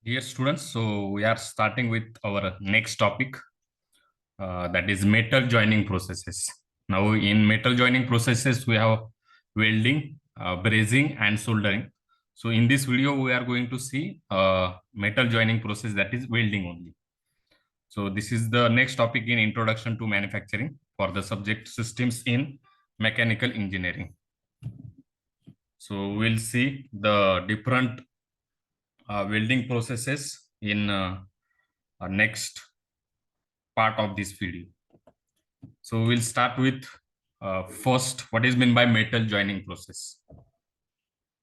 Dear students, so we are starting with our next topic, that is metal joining processes. Now, in metal joining processes, we have welding, brazing, and soldering. So, in this video, we are going to see metal joining process, that is welding only. So, this is the next topic in Introduction to Manufacturing for the subject systems in mechanical engineering. So, we'll see the different welding processes in next part of this video. So we'll start with first, what is meant by metal joining process.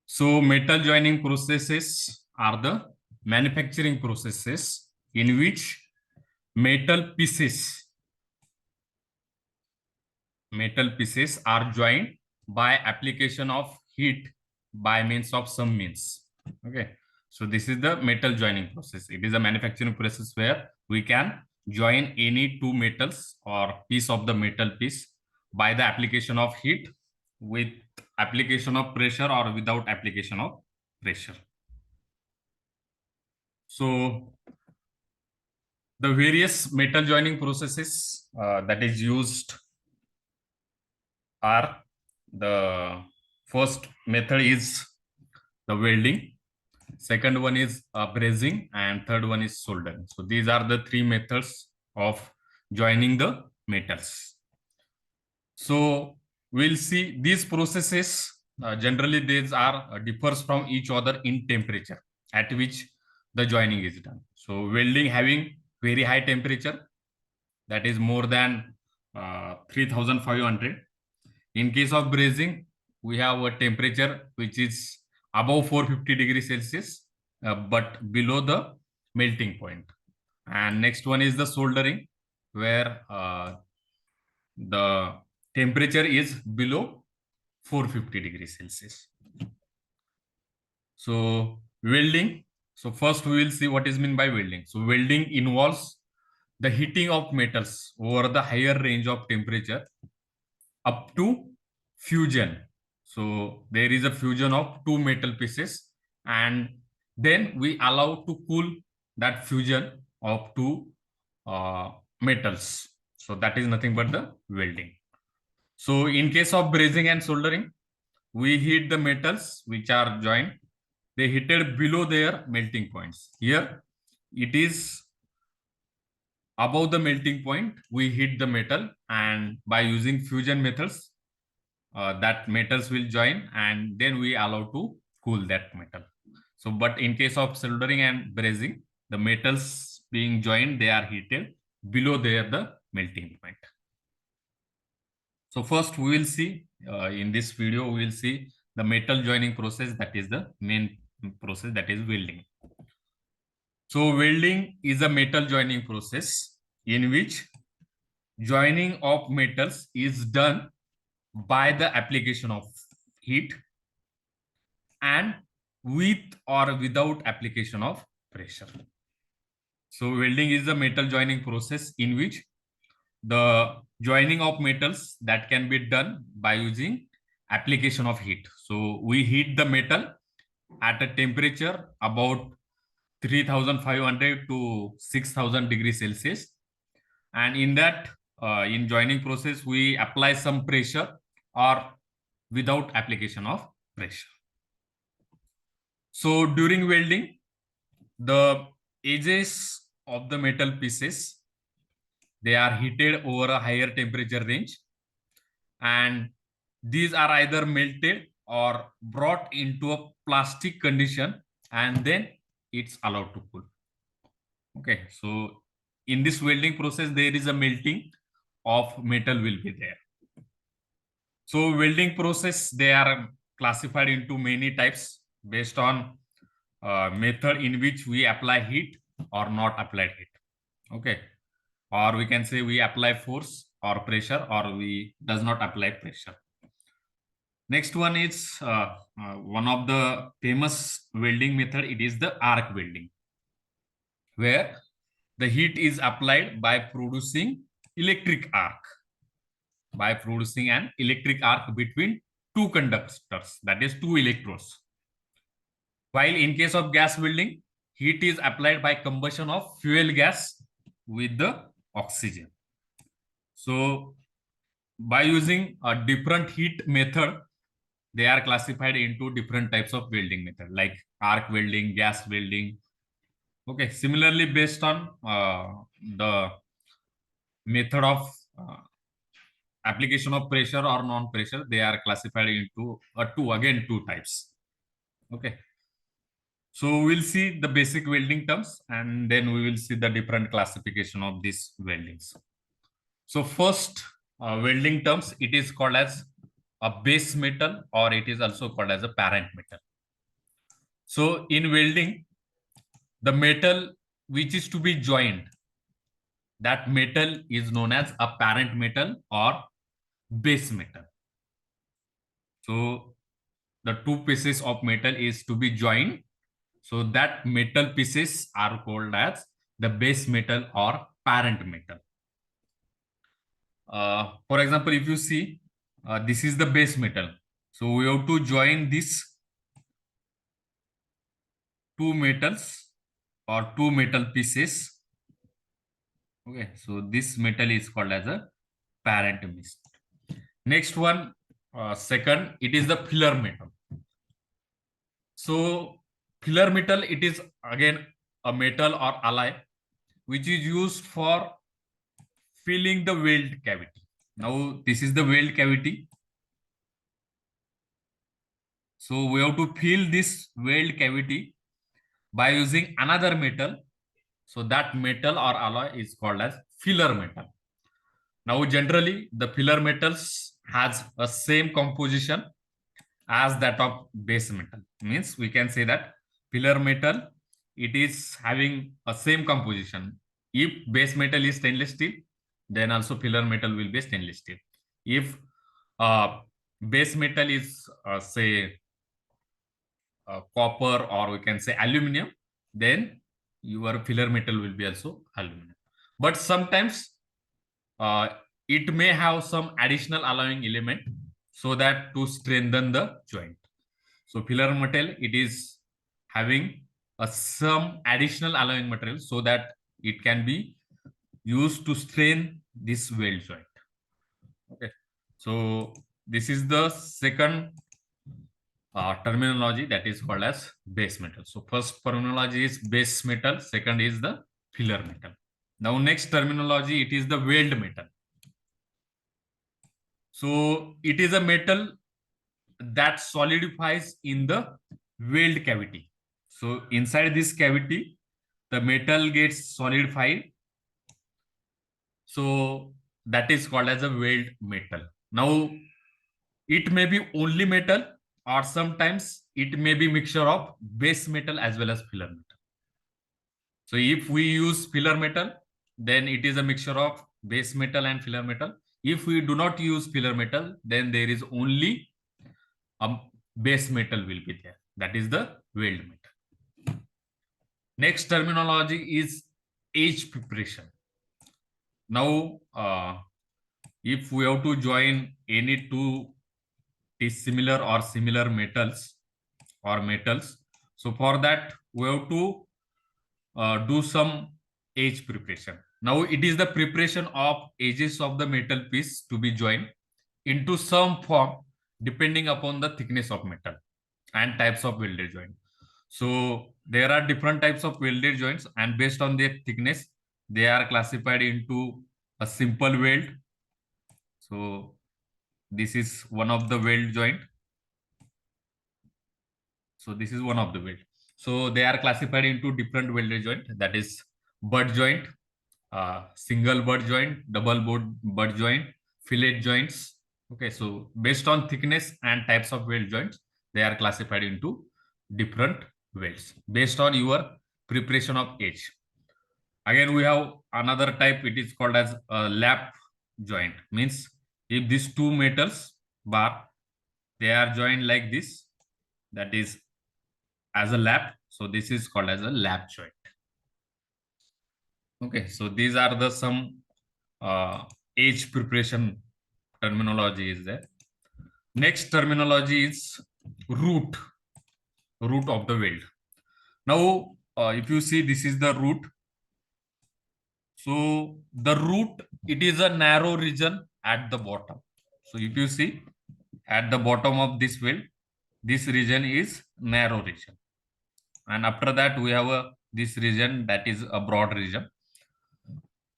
So metal joining processes are the manufacturing processes in which metal pieces are joined by application of heat by means of some means. Okay, so this is the metal joining process. It is a manufacturing process where we can join any two metals or piece of the metal piece by the application of heat, with application of pressure or without application of pressure. So the various metal joining processes that is used are, the first method is the welding, second one is brazing, and third one is soldering. So these are the three methods of joining the metals. So we'll see these processes, generally these are differs from each other in temperature at which the joining is done. So welding having very high temperature, that is more than 3500. In case of brazing, we have a temperature which is above 450 degrees Celsius, but below the melting point. And next one is the soldering, where the temperature is below 450 degrees Celsius. So welding. So first we will see what is meant by welding. So welding involves the heating of metals over the higher range of temperature up to fusion. So there is a fusion of two metal pieces, and then we allow to cool that fusion of two metals. So that is nothing but the welding. So in case of brazing and soldering, we heat the metals which are joined. They heated below their melting points. Here it is above the melting point. We heat the metal, and by using fusion methods, that metals will join, and then we allow to cool that metal. So, but in case of soldering and brazing, the metals being joined, they are heated below the melting point. So first we will see, in this video, we will see the metal joining process, that is the main process, that is welding. So welding is a metal joining process in which joining of metals is done by the application of heat and with or without application of pressure. So welding is the metal joining process in which the joining of metals that can be done by using application of heat. So we heat the metal at a temperature about 3500 to 6000 degrees Celsius, and in that in joining process we apply some pressure or without application of pressure. So during welding, the edges of the metal pieces, they are heated over a higher temperature range, and these are either melted or brought into a plastic condition, and then it's allowed to cool. Okay, so in this welding process, there is a melting of metal will be there. So welding process, they are classified into many types based on method in which we apply heat or not apply heat. Okay, or we can say we apply force or pressure, or we does not apply pressure. Next one is one of the famous welding method. It is the arc welding, where the heat is applied by producing electric arc, by producing an electric arc between two conductors, that is two electrodes. While in case of gas welding, heat is applied by combustion of fuel gas with the oxygen. So by using a different heat method, they are classified into different types of welding method like arc welding, gas welding. Okay, similarly based on the method of application of pressure or non-pressure, they are classified into two types. Okay, so we'll see the basic welding terms and then we will see the different classification of these weldings. So first welding terms, it is called as a base metal or it is also called as a parent metal. So in welding, the metal which is to be joined, that metal is known as a parent metal or base metal. So the two pieces of metal is to be joined. So that metal pieces are called as the base metal or parent metal. For example, if you see, this is the base metal. So we have to join these two metals or two metal pieces. Okay, so this metal is called as a parent metal. Next one, second, it is the filler metal. So filler metal, it is again a metal or alloy which is used for filling the weld cavity. Now this is the weld cavity. So we have to fill this weld cavity by using another metal. So that metal or alloy is called as filler metal. Now generally the filler metals has a same composition as that of base metal. Means we can say that filler metal, it is having a same composition. If base metal is stainless steel, then also filler metal will be stainless steel. If base metal is say copper or we can say aluminum, then your filler metal will be also aluminum. But sometimes uh, it may have some additional alloying element so that to strengthen the joint. So filler metal, it is having some additional alloying material so that it can be used to strengthen this weld joint. Okay, so this is the second terminology, that is called as base metal. So first terminology is base metal, second is the filler metal. Now next terminology, it is the weld metal. So it is a metal that solidifies in the weld cavity. So inside this cavity, the metal gets solidified. So that is called as a weld metal. Now it may be only metal or sometimes it may be mixture of base metal as well as filler metal. So if we use filler metal, then it is a mixture of base metal and filler metal. If we do not use filler metal, then there is only a base metal will be there. That is the weld metal. Next terminology is edge preparation. Now, if we have to join any two dissimilar or similar metals, so for that we have to do some edge preparation. Now it is the preparation of edges of the metal piece to be joined into some form depending upon the thickness of metal and types of welded joint. So there are different types of welded joints and based on their thickness, they are classified into a simple weld. So this is one of the weld joint. So this is one of the weld. So they are classified into different welded joint, that is butt joint, single butt joint, double butt joint, fillet joints. Okay, so based on thickness and types of weld joints, they are classified into different welds based on your preparation of edge. Again, we have another type, it is called as a lap joint. Means if these two metals bar, they are joined like this, that is as a lap. So this is called as a lap joint. Okay, so these are the some edge preparation terminology is there. Next terminology is root of the weld. Now if you see, this is the root. So the root, it is a narrow region at the bottom. So if you see at the bottom of this weld, this region is narrow region. And after that, we have this region that is a broad region.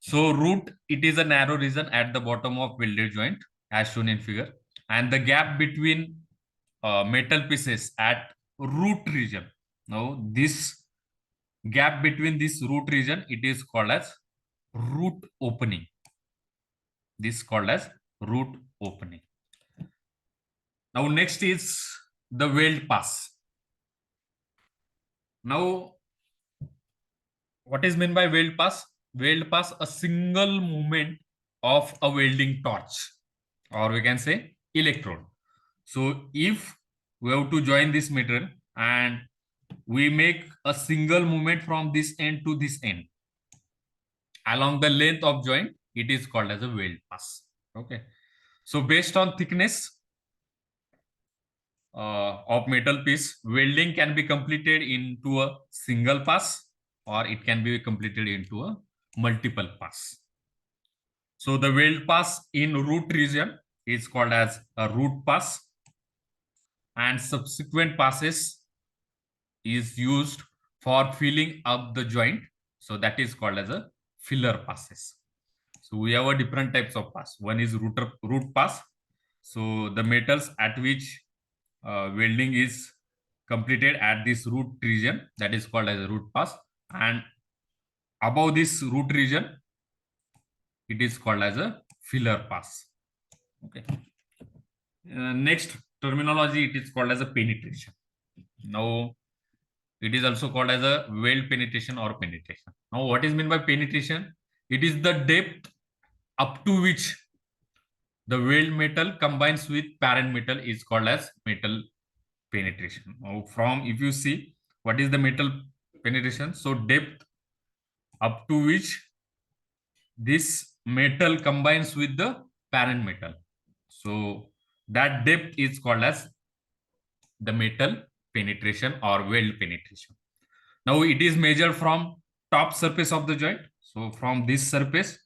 So root, it is a narrow region at the bottom of welded joint as shown in figure. And the gap between metal pieces at root region. Now this gap between this root region, it is called as root opening. This is called as root opening. Now next is the weld pass. Now what is meant by weld pass? Weld pass, a single movement of a welding torch, or we can say electrode. So if we have to join this material and we make a single movement from this end to this end along the length of joint, it is called as a weld pass. Okay. So based on thickness of metal piece, welding can be completed into a single pass or it can be completed into a multiple pass. So the weld pass in root region is called as a root pass, and subsequent passes is used for filling up the joint. So that is called as a filler passes. So we have a different types of pass. One is root pass. So the metals at which welding is completed at this root region, that is called as a root pass. And above this root region, it is called as a filler pass. Okay. Next terminology, it is called as a penetration. Now it is also called as a weld penetration or penetration. Now what is meant by penetration? It is the depth up to which the weld metal combines with parent metal is called as metal penetration. Now from, if you see what is the metal penetration, so depth up to which this metal combines with the parent metal, so that depth is called as the metal penetration or weld penetration. Now it is measured from top surface of the joint, so from this surface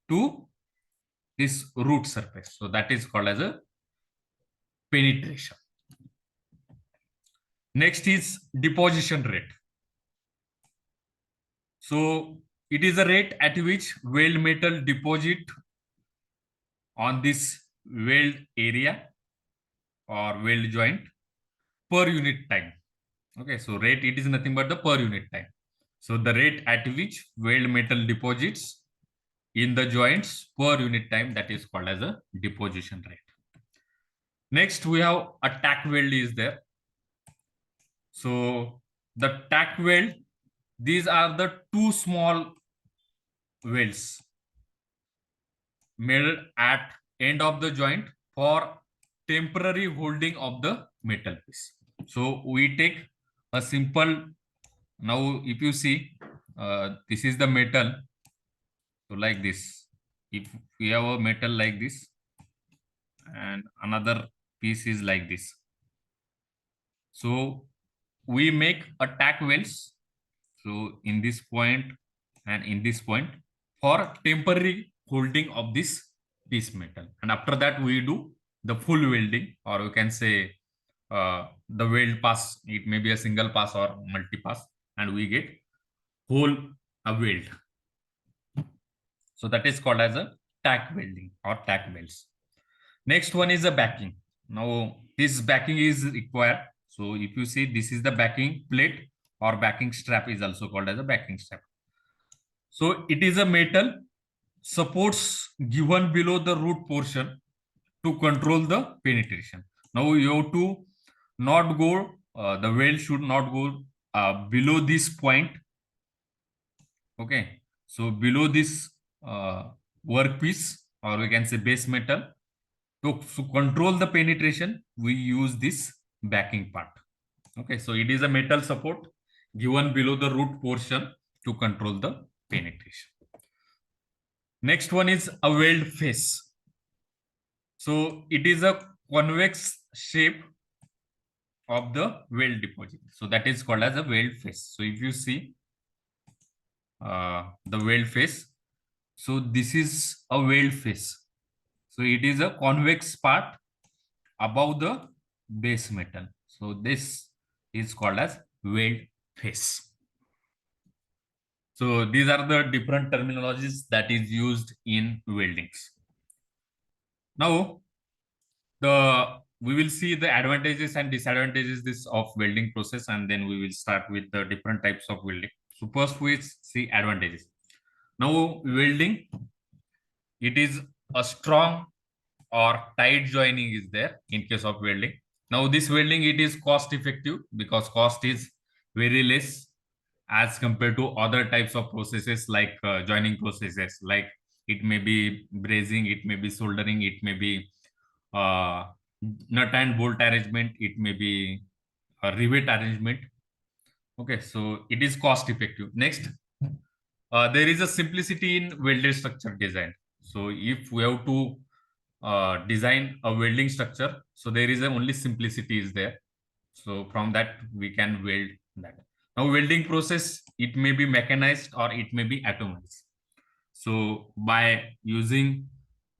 to this root surface, so that is called as a penetration. Next is deposition rate. So it is a rate at which weld metal deposit on this weld area or weld joint per unit time. Okay, so rate, it is nothing but the per unit time. So the rate at which weld metal deposits in the joints per unit time, that is called as a deposition rate. Next we have a tack weld is there. So the tack weld, these are the two small welds made at end of the joint for temporary holding of the metal piece. So we take a simple, now if you see this is the metal, so like this, if we have a metal like this and another piece is like this, so we make a tack welds, so in this point and in this point for temporary holding of this piece metal, and after that we do the full welding, or we can say the weld pass, it may be a single pass or multi pass, and we get whole a weld. So that is called as a tack welding or tack welds. Next one is a backing. Now this backing is required. So if you see, this is the backing plate or backing strap is also called as a backing strap. So it is a metal supports given below the root portion to control the penetration. Now you have to not go, the weld should not go below this point. Okay, so below this workpiece, or we can say base metal, to control the penetration, we use this backing part. Okay, so it is a metal support given below the root portion to control the penetration. Next one is a weld face. So it is a convex shape of the weld deposit. So that is called as a weld face. So if you see the weld face, so this is a weld face. So it is a convex part above the base metal. So this is called as weld face. So these are the different terminologies that is used in weldings. Now we will see the advantages and disadvantages this of welding process, and then we will start with the different types of welding. So first we see advantages. Now welding, it is a strong or tight joining is there in case of welding. Now this welding, it is cost effective because cost is very less as compared to other types of processes like joining processes, like it may be brazing, it may be soldering, it may be uh, nut and bolt arrangement, it may be a rivet arrangement. Okay, so it is cost effective. Next, there is a simplicity in welded structure design. So if we have to design a welding structure, so there is a only simplicity is there. So from that we can weld that. Now welding process, it may be mechanized or it may be atomized. So by using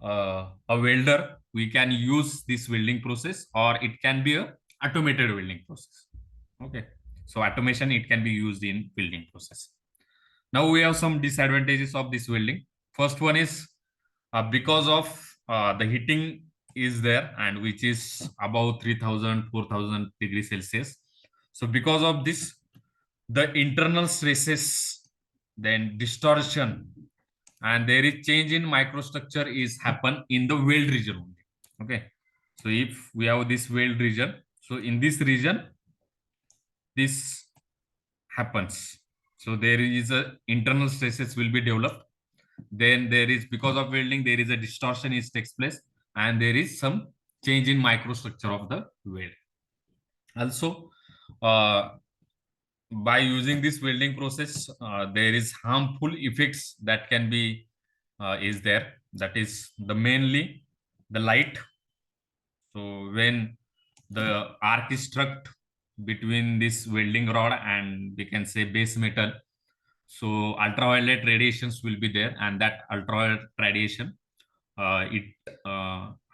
a welder, we can use this welding process, or it can be a automated welding process. Okay, so automation, it can be used in welding process. Now we have some disadvantages of this welding. First one is because of the heating is there, and which is above 3000 4000 degrees Celsius. So because of this, the internal stresses, then distortion, and there is change in microstructure is happen in the weld region only. Okay, so if we have this weld region, so in this region this happens. So there is a internal stresses will be developed. Then there is, because of welding, there is a distortion is takes place, and there is some change in microstructure of the weld. Also, by using this welding process, there is harmful effects that can be is there. That is the mainly the light. So when the arc is struck between this welding rod and we can say base metal, so ultraviolet radiations will be there, and that ultraviolet radiation, it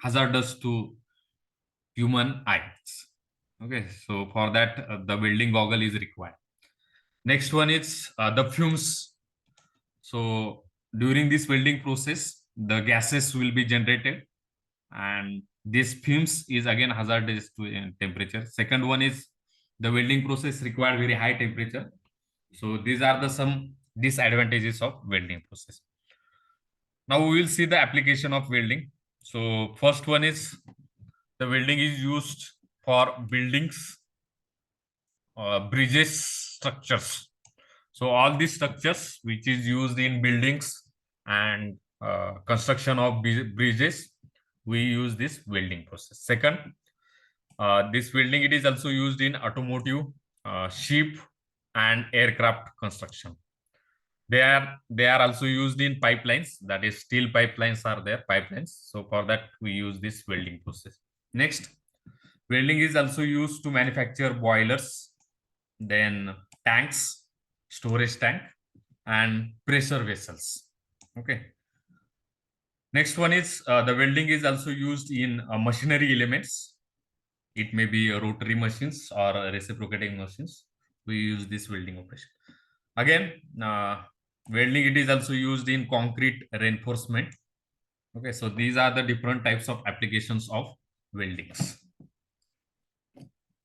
hazardous to human eyes. Okay, so for that the welding goggle is required. Next one is the fumes. So during this welding process, the gases will be generated, and this fumes is again hazardous to temperature. Second one is the welding process require very high temperature. So these are the some disadvantages of welding process. Now we will see the application of welding. So first one is the welding is used for buildings, bridges, structures. So all these structures which is used in buildings and construction of bridges, we use this welding process. Second, this welding, it is also used in automotive, ship and aircraft construction. They are also used in pipelines, that is steel pipelines are there, pipelines. So for that we use this welding process. Next, welding is also used to manufacture boilers, then tanks, storage tank, and pressure vessels. Okay. Next one is the welding is also used in machinery elements. It may be rotary machines or reciprocating machines. We use this welding operation. Again, welding, it is also used in concrete reinforcement. Okay, so these are the different types of applications of weldings.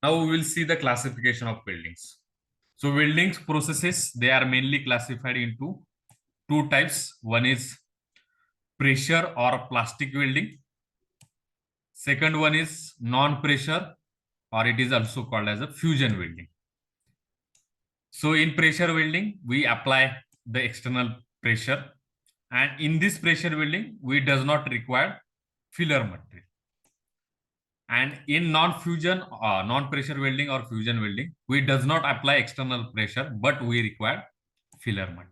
Now we will see the classification of weldings. So welding processes, they are mainly classified into two types. One is pressure or plastic welding. Second one is non-pressure, or it is also called as a fusion welding. So in pressure welding, we apply the external pressure, and in this pressure welding, we does not require filler material. And in non-fusion, non-pressure welding or fusion welding, we does not apply external pressure, but we require filler material.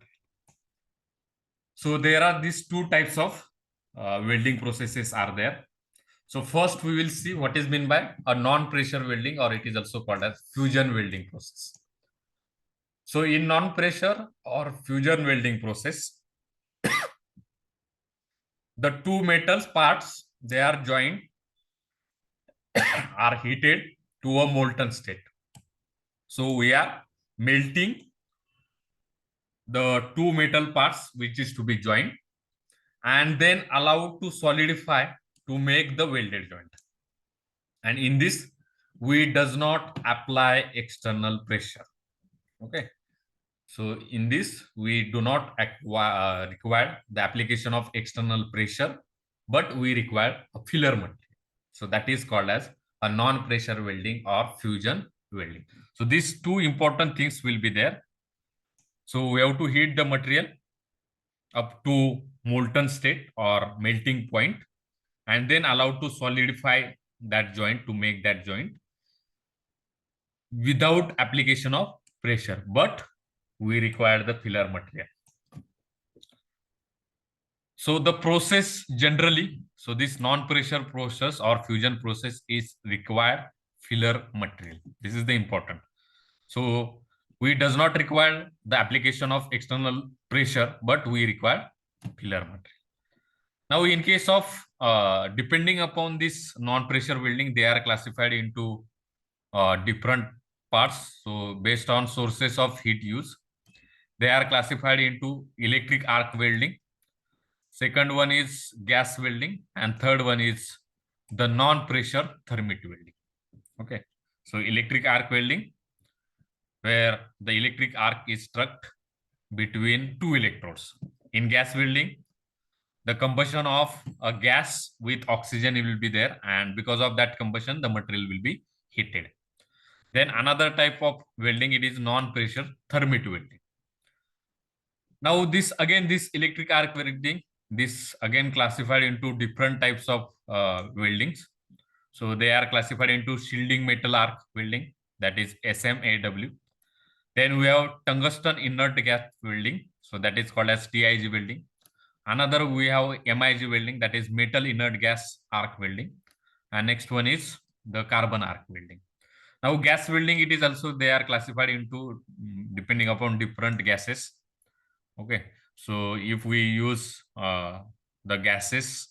So there are these two types of welding processes are there. So first we will see what is meant by a non-pressure welding, or it is also called as fusion welding process. So in non-pressure or fusion welding process, the two metals parts, they are joined, are heated to a molten state. So we are melting the two metal parts which is to be joined and then allowed to solidify to make the welded joint. And in this, we does not apply external pressure. Okay. So in this, we do not require the application of external pressure, but we require a filler material. So that is called as a non-pressure welding or fusion welding. So these two important things will be there. So we have to heat the material up to molten state or melting point and then allowed to solidify that joint to make that joint without application of pressure, but we require the filler material. So the process generally, so this non-pressure process or fusion process is require filler material. This is the important. So we does not require the application of external pressure, but we require filler material. Now, in case of depending upon this non-pressure welding, they are classified into different parts. So based on sources of heat use, they are classified into electric arc welding. Second one is gas welding, and third one is the non-pressure thermite welding. Okay, so electric arc welding, where the electric arc is struck between two electrodes. In gas welding, the combustion of a gas with oxygen will be there, and because of that combustion, the material will be heated. Then another type of welding, it is non-pressure thermite welding. Now this electric arc welding, this again classified into different types of weldings. So they are classified into shielding metal arc welding, that is SMAW. Then we have tungsten inert gas welding, so that is called as TIG welding. Another we have MIG welding, that is metal inert gas arc welding. And next one is the carbon arc welding. Now gas welding, it is also they are classified into depending upon different gases. Okay, so if we use the gases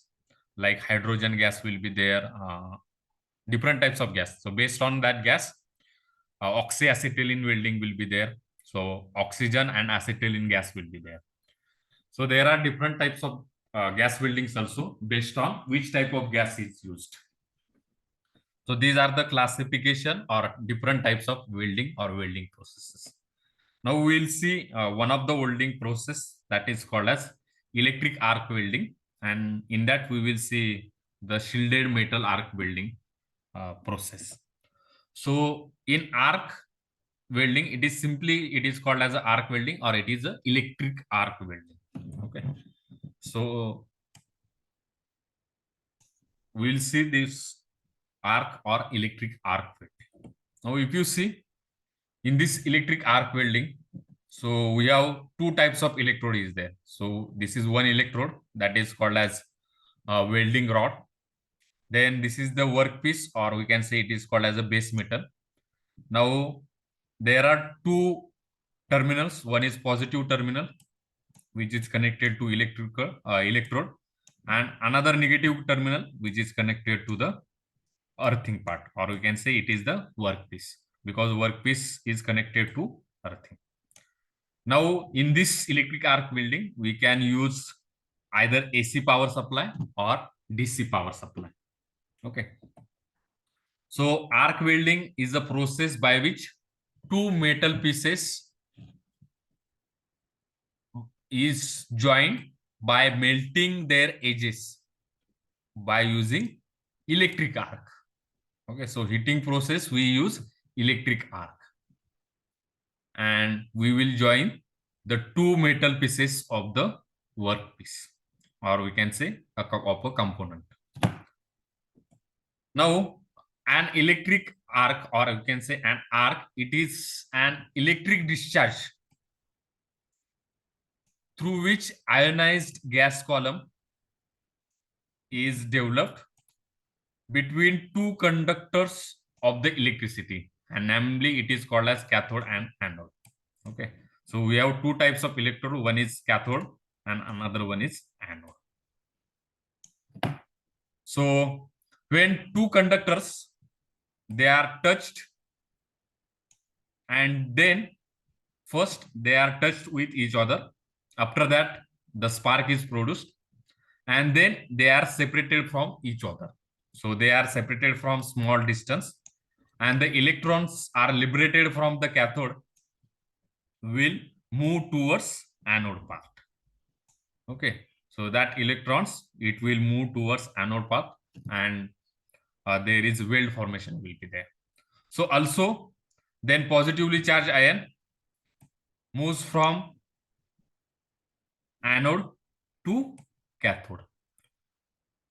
like hydrogen gas will be there, different types of gas. So based on that gas, oxyacetylene welding will be there. So oxygen and acetylene gas will be there. So there are different types of gas weldings also based on which type of gas is used. So these are the classification or different types of welding or welding processes. Now we will see one of the welding process that is called as electric arc welding, and in that we will see the shielded metal arc welding process. So in arc welding, it is called as a arc welding or it is a electric arc welding. Okay, so we will see this arc or electric arc welding. Now if you see in this electric arc welding, so we have two types of electrode is there. So this is one electrode that is called as welding rod. Then this is the workpiece, or we can say it is called as a base metal. Now there are two terminals. One is positive terminal, which is connected to electrode, and another negative terminal, which is connected to the earthing part, or we can say it is the workpiece, because workpiece is connected to earthing. Now, in this electric arc welding, we can use either AC power supply or DC power supply. Okay. So, arc welding is a process by which two metal pieces is joined by melting their edges by using electric arc. Okay, so heating process we use electric arc, and we will join the two metal pieces of the workpiece, or we can say of a component. Now, an electric arc, or you can say an arc, it is an electric discharge through which ionized gas column is developed between two conductors of the electricity, and namely it is called as cathode and anode. Okay, so we have two types of electrode, one is cathode and another one is anode. So when two conductors they are touched, and then first they are touched with each other, after that the spark is produced, and then they are separated from each other. So they are separated from small distance, and the electrons are liberated from the cathode will move towards anode path. Okay, so that electrons it will move towards anode path, and there is weld formation will be there. So also then positively charged ion moves from anode to cathode.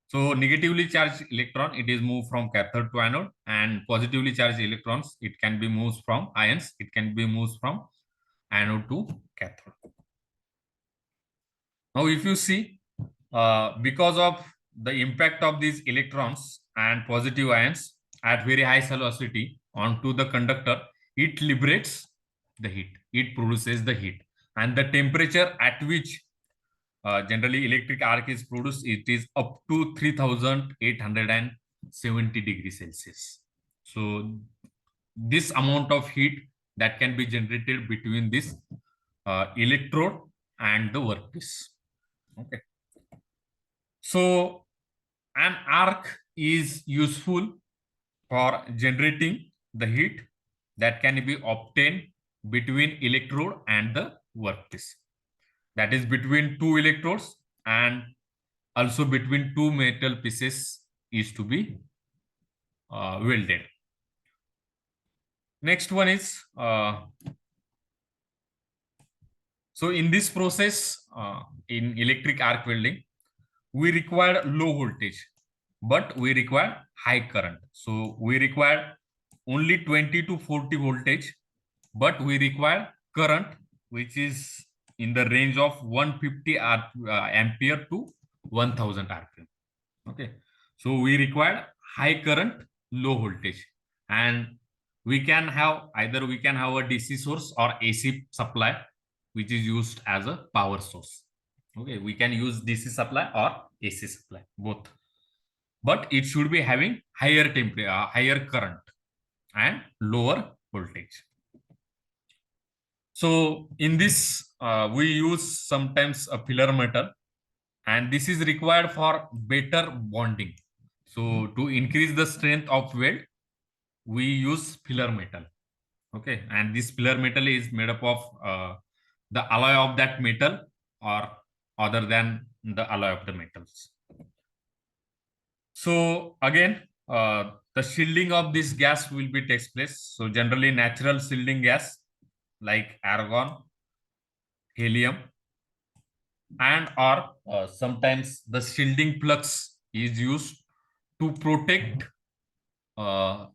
So negatively charged electron, it is moved from cathode to anode, and positively charged electrons, it can be moved from ions, it can be moved from anode to cathode. Now, if you see, because of the impact of these electrons and positive ions at very high velocity onto the conductor, it liberates the heat, it produces the heat, and the temperature at which generally electric arc is produced, it is up to 3870 degrees Celsius. So this amount of heat that can be generated between this electrode and the workpiece. Okay. So an arc is useful for generating the heat that can be obtained between electrode and the workpiece. That is between two electrodes, and also between two metal pieces is to be welded. Next one is so in this process in electric arc welding we require low voltage, but we require high current. So we require only 20 to 40 voltage, but we require current which is in the range of 150 ampere to 1000 rpm. Okay, so we require high current, low voltage, and we can have either we can have a DC source or AC supply which is used as a power source. Okay, we can use DC supply or AC supply, both, but it should be having higher temperature, higher current and lower voltage. So in this, we use sometimes a filler metal, and this is required for better bonding. So to increase the strength of weld, we use filler metal. Okay, and this filler metal is made up of the alloy of that metal or other than the alloy of the metals. So again, the shielding of this gas will be takes place. So generally natural shielding gas like argon, helium, and or sometimes the shielding flux is used to protect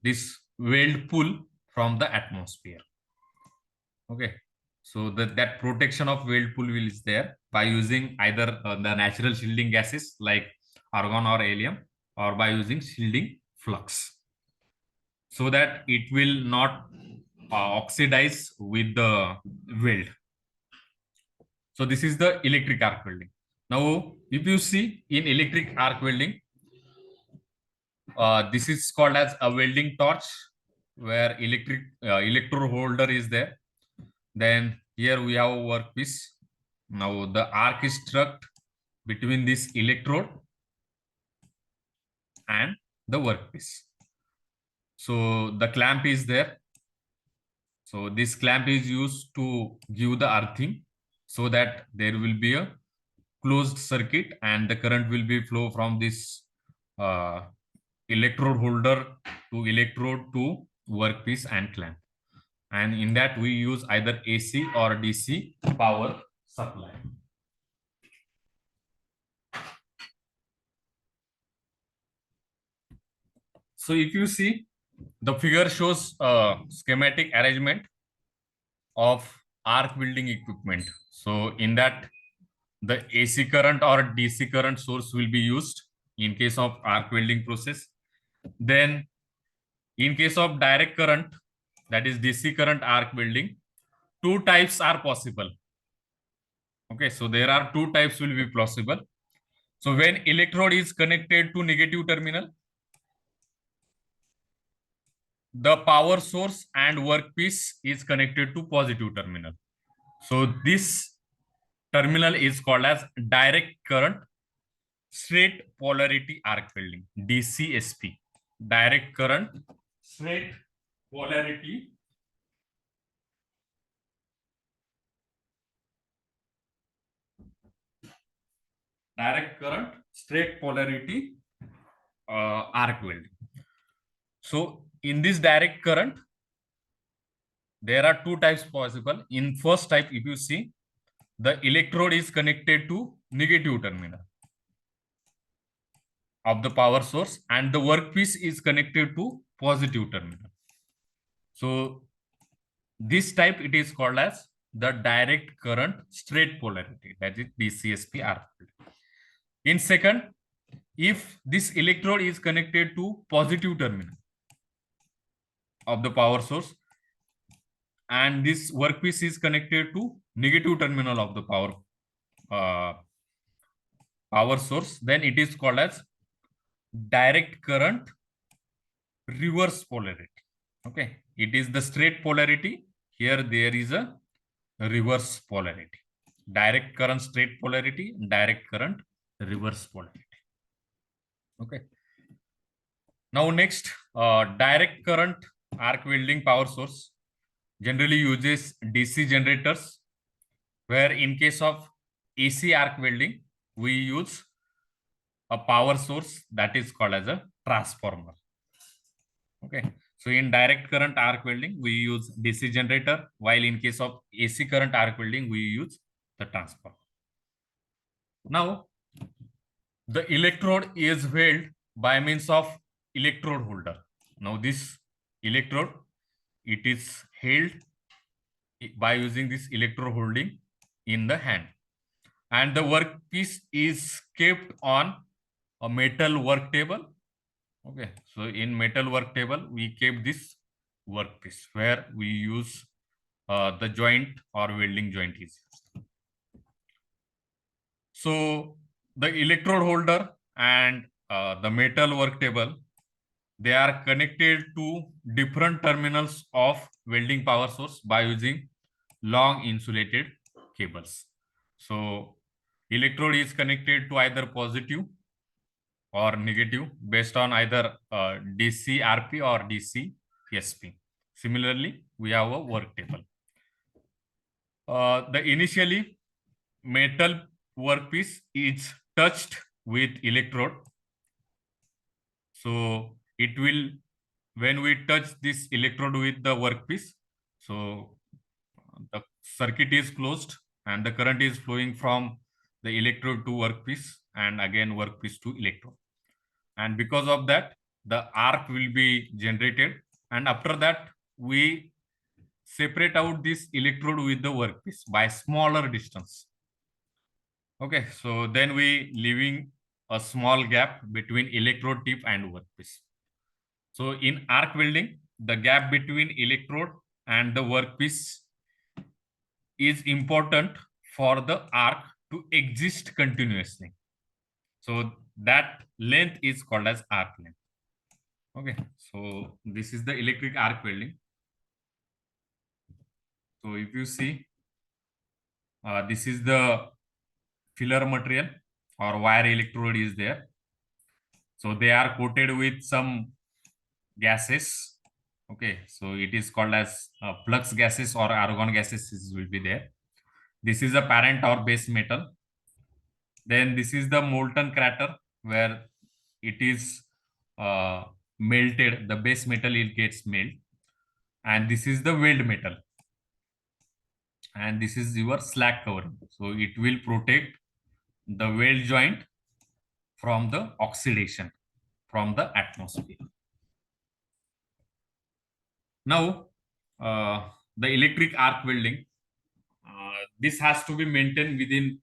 this weld pool from the atmosphere. Okay, so that protection of weld pool is there by using either the natural shielding gases like argon or helium, or by using shielding flux, so that it will not oxidize with the weld. So this is the electric arc welding. Now, if you see in electric arc welding, this is called as a welding torch, where electrode holder is there. Then here we have a workpiece. Now the arc is struck between this electrode and the workpiece. So the clamp is there. So this clamp is used to give the earthing, so that there will be a closed circuit and the current will be flow from this electrode holder to electrode to workpiece and clamp. And in that we use either AC or DC power supply. So if you see, the figure shows a schematic arrangement of arc welding equipment. So in that, the AC current or DC current source will be used in case of arc welding process. Then in case of direct current, that is DC current arc welding, two types are possible. Okay, so there are two types will be possible. So when electrode is connected to negative terminal, the power source and workpiece is connected to positive terminal. So this terminal is called as direct current straight polarity arc welding, DCSP. Direct current straight polarity direct current straight polarity arc welding. So in this direct current, there are two types possible. In first type, if you see, the electrode is connected to negative terminal of the power source and the workpiece is connected to positive terminal. So this type it is called as the direct current straight polarity, that is DCSP arc. In second, if this electrode is connected to positive terminal of the power source and this workpiece is connected to negative terminal of the uh, power source, then it is called as direct current reverse polarity. Okay, it is the straight polarity. Here there is a reverse polarity. Direct current straight polarity, direct current reverse polarity. Okay. Now next, direct current arc welding power source generally uses DC generators, where in case of AC arc welding, we use a power source that is called as a transformer. Okay. So in direct current arc welding, we use DC generator, while in case of AC current arc welding, we use the transformer. Now, the electrode is held by means of electrode holder. Now, this electrode, it is held by using this electrode holding in the hand. And the workpiece is kept on a metal work table. Okay, so in metal work table, we kept this workpiece where we use the joint or welding joint is used. So the electrode holder and the metal work table, they are connected to different terminals of welding power source by using long insulated cables. So electrode is connected to either positive or negative based on either DC RP or DC SP. Similarly, we have a work table. The initially metal workpiece is touched with electrode. So it will, when we touch this electrode with the workpiece, so the circuit is closed and the current is flowing from the electrode to workpiece and again workpiece to electrode. And because of that, the arc will be generated. And after that, we separate out this electrode with the workpiece by smaller distance. Okay, so then we leaving a small gap between electrode tip and workpiece. So in arc welding, the gap between electrode and the workpiece is important for the arc to exist continuously. So that length is called as arc length. Okay, so this is the electric arc welding. So if you see, this is the filler material or wire electrode is there. So they are coated with some gases. Okay, so it is called as flux gases or argon gases will be there. This is a parent or base metal. Then this is the molten crater where it is melted. The base metal it gets melted, and this is the weld metal. And this is your slack covering. So it will protect the weld joint from the oxidation from the atmosphere. Now, the electric arc welding, this has to be maintained within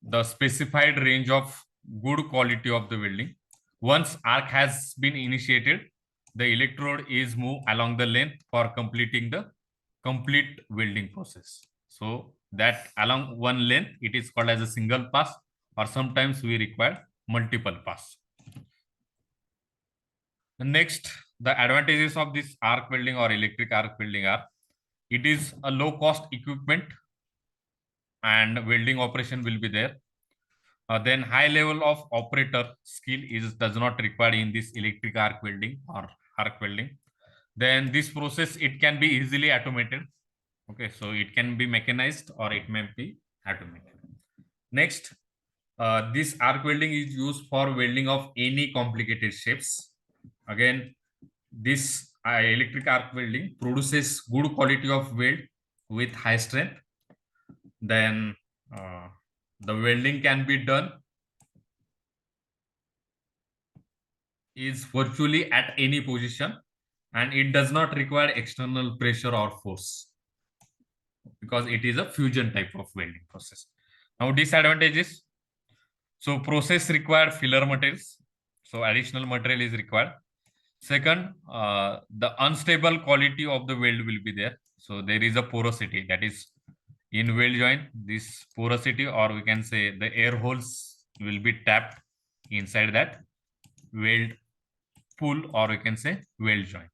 the specified range of good quality of the welding. Once arc has been initiated, the electrode is moved along the length for completing the complete welding process. So that along one length, it is called as a single pass, or sometimes we require multiple pass. The next, the advantages of this arc welding or electric arc welding are: it is a low cost equipment and welding operation will be there. Then high level of operator skill is does not required in this electric arc welding or arc welding. Then this process, it can be easily automated. Okay, so it can be mechanized or it may be automated. Next, this arc welding is used for welding of any complicated shapes. Again, this electric arc welding produces good quality of weld with high strength. Then the welding can be done is virtually at any position, and it does not require external pressure or force because it is a fusion type of welding process. Now disadvantages: so process required filler materials, so additional material is required. Second, the unstable quality of the weld will be there. So there is a porosity, that is in weld joint, this porosity, or we can say the air holes will be tapped inside that weld pool, or we can say weld joint.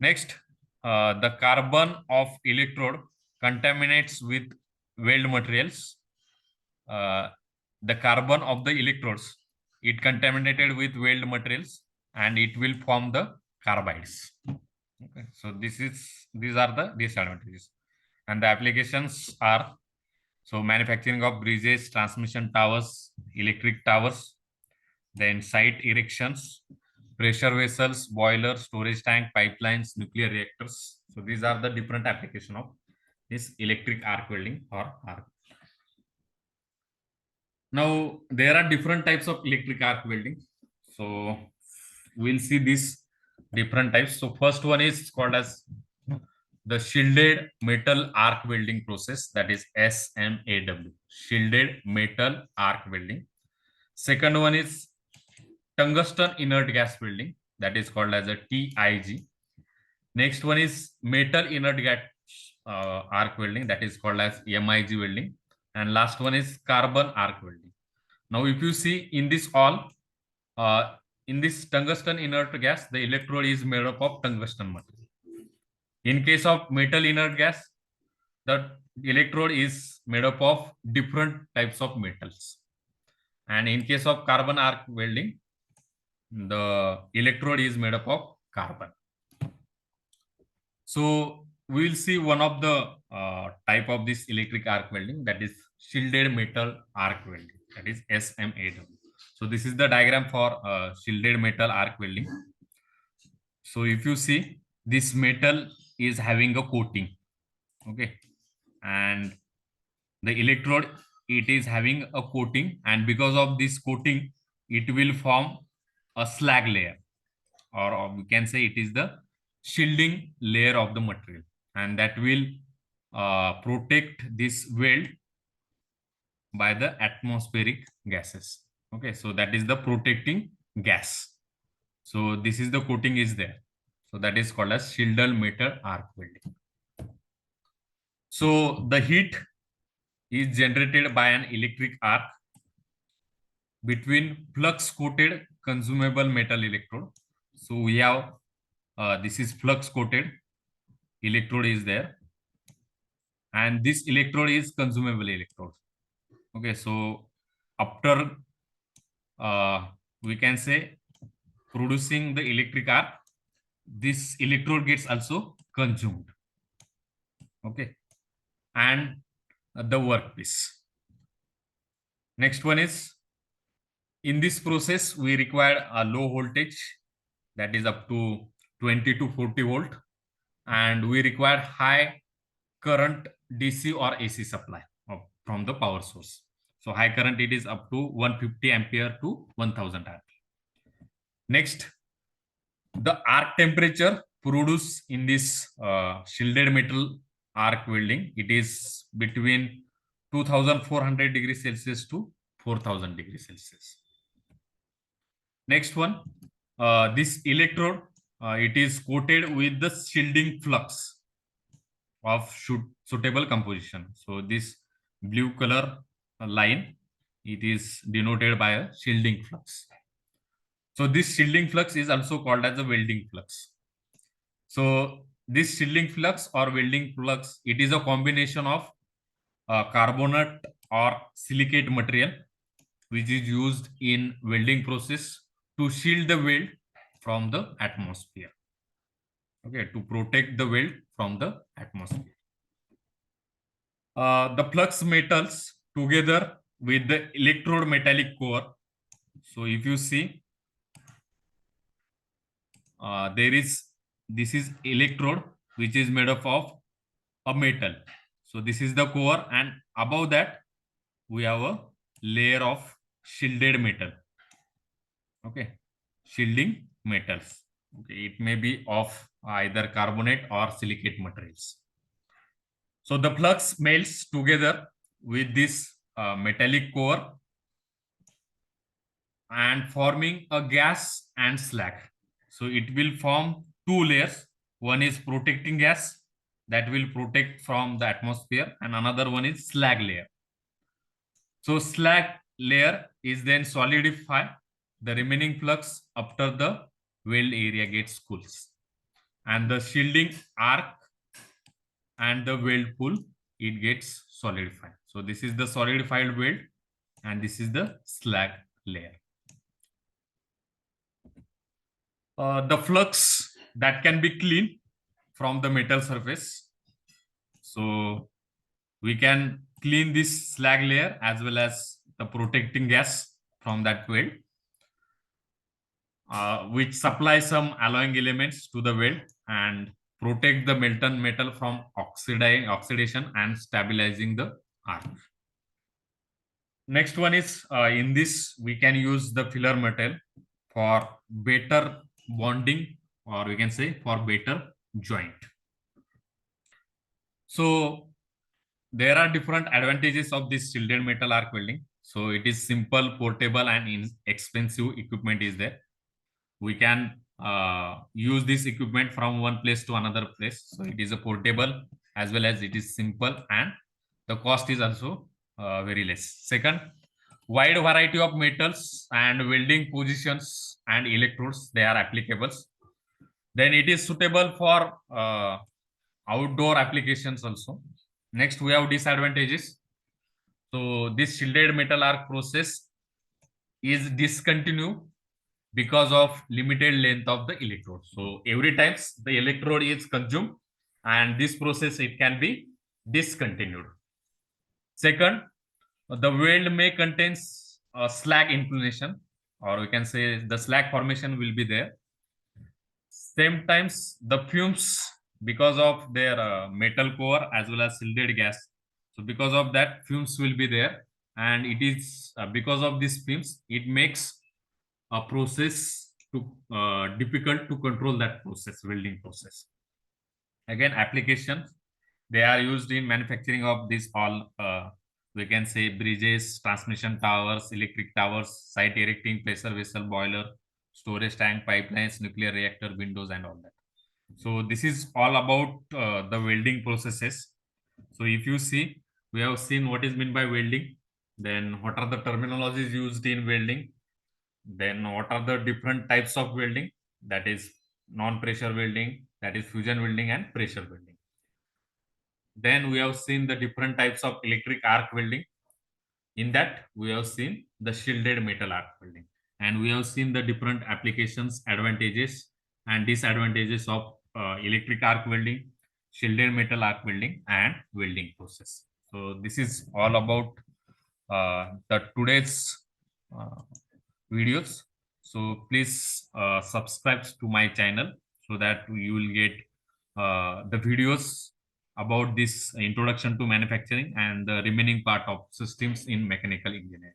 Next, the carbon of electrode contaminates with weld materials. The carbon of the electrodes, it contaminated with weld materials and it will form the carbides. Okay, so these are the disadvantages. And the applications are: so manufacturing of bridges, transmission towers, electric towers, then site erections, pressure vessels, boilers, storage tank, pipelines, nuclear reactors. So these are the different application of this electric arc welding or arc. Now there are different types of electric arc welding. So we'll see these different types. So first one is called as the shielded metal arc welding process, that is SMAW, shielded metal arc welding. Second one is tungsten inert gas welding, that is called as a TIG. Next one is metal inert gas arc welding, that is called as MIG welding. And last one is carbon arc welding. Now if you see in this all, in this tungsten inert gas, the electrode is made up of tungsten material. In case of metal inert gas, the electrode is made up of different types of metals. And in case of carbon arc welding, the electrode is made up of carbon. So we will see one of the type of this electric arc welding, that is shielded metal arc welding, that is SMAW. So this is the diagram for shielded metal arc welding. So if you see, this metal is having a coating, okay, and the electrode, it is having a coating, and because of this coating, it will form a slag layer, or we can say it is the shielding layer of the material, and that will protect this weld by the atmospheric gases. Okay, so that is the protecting gas. So this is the coating is there. So that is called as shielded metal arc welding. So the heat is generated by an electric arc between flux coated consumable metal electrode. So we have this is flux coated electrode is there, and this electrode is consumable electrode. Okay, so after we can say producing the electric arc, this electrode gets also consumed. Okay, and the workpiece. Next one is, in this process we require a low voltage, that is up to 20 to 40 volt, and we require high current DC or AC supply from the power source. So high current, it is up to 150 ampere to 1000 ampere. Next, the arc temperature produced in this shielded metal arc welding, it is between 2400 degrees Celsius to 4000 degrees Celsius. Next one, this electrode, it is coated with the shielding flux of suitable composition. So this blue color line, it is denoted by a shielding flux. So this shielding flux is also called as a welding flux. So this shielding flux or welding flux, it is a combination of carbonate or silicate material which is used in welding process to shield the weld from the atmosphere. Okay, to protect the weld from the atmosphere. The flux metals together with the electrode metallic core. So if you see, there is this is electrode which is made up of a metal. So this is the core, and above that we have a layer of shielded metal. Okay, shielding metals. Okay, it may be of either carbonate or silicate materials. So the flux melts together with this metallic core and forming a gas and slag. So it will form two layers. One is protecting gas that will protect from the atmosphere, and another one is slag layer. So slag layer is then solidify the remaining flux after the weld area gets cools, and the shielding arc and the weld pool, it gets solidified. So this is the solidified weld, and this is the slag layer. The flux that can be clean from the metal surface. So we can clean this slag layer as well as the protecting gas from that weld, which supply some alloying elements to the weld and protect the molten metal from oxidation and stabilizing the arc. Next one is, in this we can use the filler metal for better bonding, or we can say for better joint. So there are different advantages of this shielded metal arc welding. So it is simple, portable, and inexpensive equipment is there. We can use this equipment from one place to another place. So it is a portable as well as it is simple, and the cost is also very less. Second, wide variety of metals and welding positions and electrodes, they are applicable. Then it is suitable for outdoor applications also. Next, we have disadvantages. So this shielded metal arc process is discontinued because of limited length of the electrode. So every time the electrode is consumed, and this process, it can be discontinued. Second, the weld may contains a slag inclination, or we can say the slag formation will be there. Same times the fumes, because of their metal core as well as shielded gas. So because of that, fumes will be there, and it is because of these fumes, it makes a process to difficult to control that process, welding process. Again, applications, they are used in manufacturing of this all, we can say bridges, transmission towers, electric towers, site erecting, pressure vessel, boiler, storage tank, pipelines, nuclear reactor, windows, and all that. So this is all about the welding processes. So if you see, we have seen what is meant by welding, then what are the terminologies used in welding, then what are the different types of welding, that is non-pressure welding, that is fusion welding, and pressure welding. Then we have seen the different types of electric arc welding. In that, we have seen the shielded metal arc welding, and we have seen the different applications, advantages and disadvantages of electric arc welding, shielded metal arc welding, and welding process. So this is all about the today's uh, videos. So please subscribe to my channel so that you will get the videos about this introduction to manufacturing and the remaining part of systems in mechanical engineering.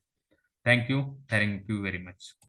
Thank you. Thank you very much.